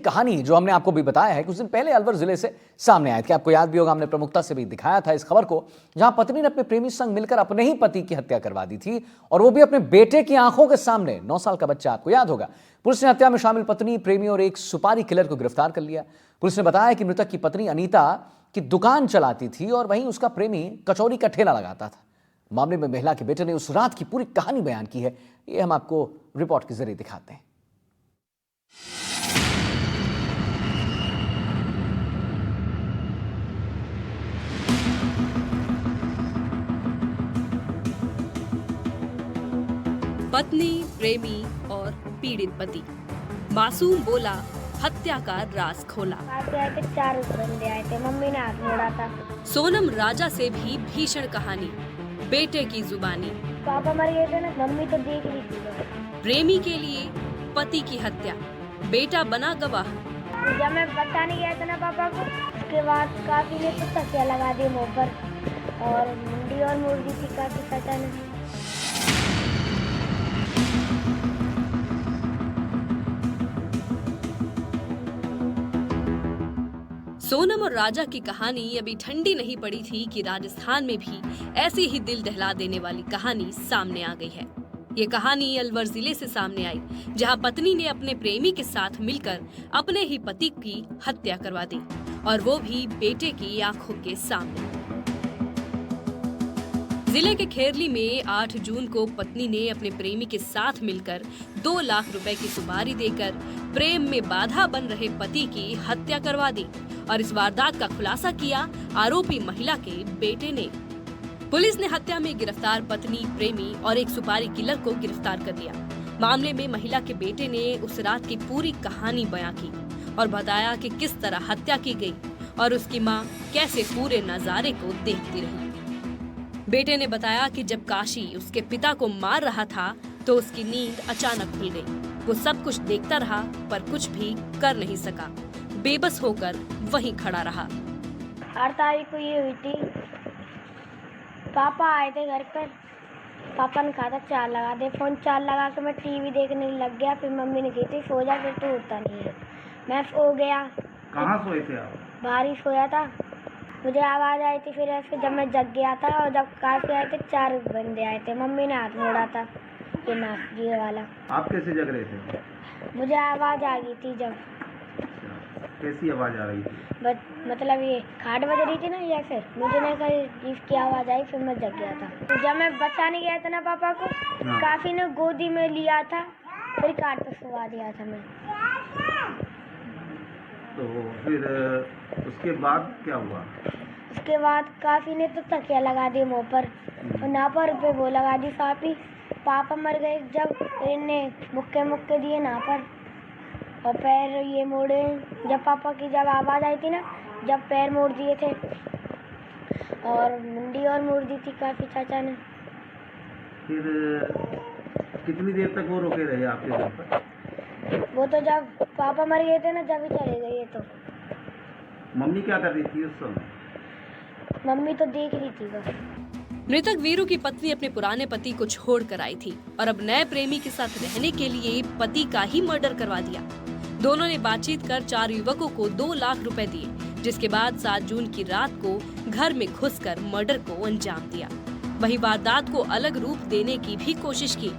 कहानी जो हमने आपको भी बताया है कुछ दिन पहले अलवर जिले से सामने आई थी। आपको याद भी होगा, हमने प्रमुखता से भी दिखाया था इस खबर को, जहां पत्नी ने अपने प्रेमी संग मिलकर अपने ही पति की हत्या करवा दी थी, और वो भी अपने बेटे की आंखों के सामने। 9 साल का बच्चा, आपको याद होगा। पुलिस ने हत्या में शामिल पत्नी, प्रेमी और एक सुपारी किलर को गिरफ्तार कर लिया। पुलिस ने बताया कि मृतक की पत्नी अनीता की दुकान चलाती थी और वहीं उसका प्रेमी कचौरी का ठेला लगाता था। मामले में महिला के बेटे ने उस रात की पूरी कहानी बयान की है। ये हम आपको रिपोर्ट के जरिए दिखाते हैं। पत्नी, प्रेमी और पीड़ित पति। मासूम बोला, हत्या का राज खोला। 4 बंदे आए थे, मम्मी ने हाथ मोड़ा था। सोनम राजा से भी भीषण कहानी, बेटे की जुबानी। पापा मर गए थे ना, मम्मी तो देख रही थी। प्रेमी के लिए पति की हत्या, बेटा बना गवाह। जब मैं बताने गया था ना पापा को, उसके बाद काफी ने तो तकिया लगा दी मुंह पर, और मुंडी और मुर्गी थी काफी चाचा ने। सोनम और राजा की कहानी अभी ठंडी नहीं पड़ी थी कि राजस्थान में भी ऐसी ही दिल दहला देने वाली कहानी सामने आ गई है। ये कहानी अलवर जिले से सामने आई, जहां पत्नी ने अपने प्रेमी के साथ मिलकर अपने ही पति की हत्या करवा दी, और वो भी बेटे की आंखों के सामने। जिले के खेरली में 8 जून को पत्नी ने अपने प्रेमी के साथ मिलकर 2 लाख रुपए की सुपारी देकर प्रेम में बाधा बन रहे पति की हत्या करवा दी, और इस वारदात का खुलासा किया आरोपी महिला के बेटे ने। पुलिस ने हत्या में गिरफ्तार पत्नी, प्रेमी और एक सुपारी किलर को गिरफ्तार कर लिया। मामले में महिला के बेटे ने उस रात की पूरी कहानी बयां की और बताया कि किस तरह हत्या की गई और उसकी मां कैसे पूरे नजारे को देखती रही। बेटे ने बताया कि जब काशी उसके पिता को मार रहा था तो उसकी नींद अचानक खुल गई। वो सब कुछ देखता रहा पर कुछ भी कर नहीं सका, बेबस होकर वहीं खड़ा रहा। 8 तारीख को ये हुई थी। पापा आए थे घर पर, पापा ने कहा था चार्ज लगा दे फोन। चार्ज लगा के मैं टीवी देखने लग गया। फिर मम्मी ने कही थी सो जा, फिर तो होता नहीं है। मैं सो गया। कहाँ सोए थे आप? बाहर ही सोया था। मुझे आवाज़ आई थी। फिर ऐसे जब मैं जग गया था और जब काफी आए थे 4 बंदे आए थे, मम्मी ने हाथ मोड़ा था ये वाला। आप कैसे जग रहे थे? मुझे आवाज़ आ गई थी। जब कैसी आवाज़ आ रही थी? मतलब ये खाट बज रही थी ना, या फिर मुझे नहीं कही इसकी आवाज़ आई। फिर मैं जग गया था। तो जब मैं बचाने गया था ना पापा को, काफी ने गोदी में लिया था, फिर खाट पर सुला दिया था मैं। तो फिर उसके बाद क्या हुआ? उसके बाद काफी ने तो तकिया लगा दी मुँह पर, और ना पर पे वो लगा दी काफी। पापा मर गए जब इन्हें मुक्के दिए ना पर, और पैर ये मोड़े। जब पापा की जब आवाज़ आई थी ना, जब पैर मोड़ दिए थे, और मुंडी और मोड़ दी थी काफी चाचा ने। फिर कितनी देर तक वो रुके रहे आपके घर पर? वो तो जब पापा मर गए थे ना, जब ही चले गए। तो मम्मी क्या कर रही थी उस समय? मम्मी तो देख रही थी बस। मृतक वीरू की पत्नी अपने पुराने पति को छोड़ कर आई थी और अब नए प्रेमी के साथ रहने के लिए पति का ही मर्डर करवा दिया। दोनों ने बातचीत कर 4 युवकों को 2 लाख रुपए दिए, जिसके बाद 7 जून की रात को घर में घुसकर मर्डर को अंजाम दिया। वहीं वारदात को अलग रूप देने की भी कोशिश की।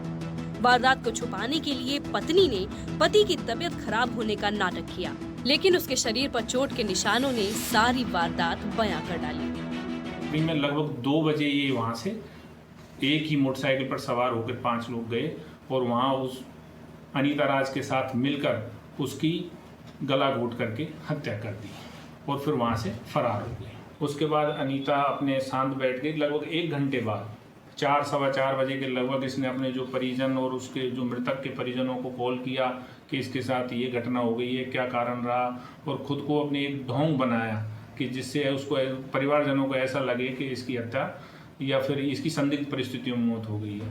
वारदात को छुपाने के लिए पत्नी ने पति की तबीयत खराब होने का नाटक किया, लेकिन उसके शरीर पर चोट के निशानों ने सारी वारदात बयां कर डाली। में लगभग 2 बजे ये वहाँ से एक ही मोटरसाइकिल पर सवार होकर 5 लोग गए और वहाँ उस अनीता राज के साथ मिलकर उसकी गला घोट करके हत्या कर दी और फिर वहाँ से फरार हो गए। उसके बाद अनीता अपने शांत बैठ गई। लगभग 1 घंटे बाद 4 सवा 4 बजे के लगभग इसने अपने जो परिजन और उसके जो मृतक के परिजनों को कॉल किया कि इसके साथ ये घटना हो गई है, क्या कारण रहा, और खुद को अपने एक ढोंग बनाया कि जिससे उसको परिवारजनों को ऐसा लगे कि इसकी हत्या या फिर इसकी संदिग्ध परिस्थितियों में मौत हो गई है।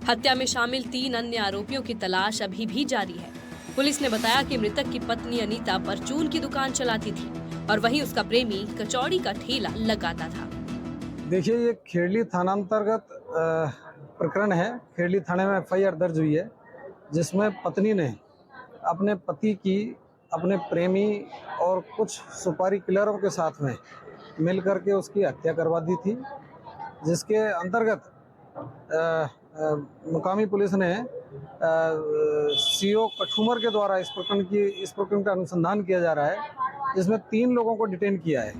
हत्या में शामिल 3 अन्य आरोपियों की तलाश अभी भी जारी है। पुलिस ने बताया कि मृतक की पत्नी अनीता परचून की दुकान चलाती थी और वहीं उसका प्रेमी कचौड़ी का ठेला लगाता था। देखिए, ये खेरली थाना अंतर्गत प्रकरण है। खेरली थाने में FIR दर्ज हुई है, जिसमें पत्नी ने अपने पति की अपने प्रेमी और कुछ सुपारी किलरों के साथ में मिल करके उसकी हत्या करवा दी थी, जिसके अंतर्गत मुकामी पुलिस ने सीओ कठुमर के द्वारा इस प्रकरण का अनुसंधान किया जा रहा है, जिसमें 3 लोगों को डिटेन किया है।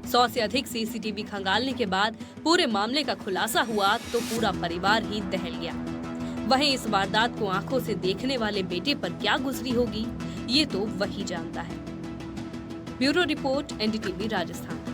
100 से अधिक सीसीटीवी खंगालने के बाद पूरे मामले का खुलासा हुआ तो पूरा परिवार ही दहल गया। वहीं इस वारदात को आंखों से देखने वाले बेटे पर क्या गुजरी होगी, ये तो वही जानता है। Bureau report, NDTV Rajasthan.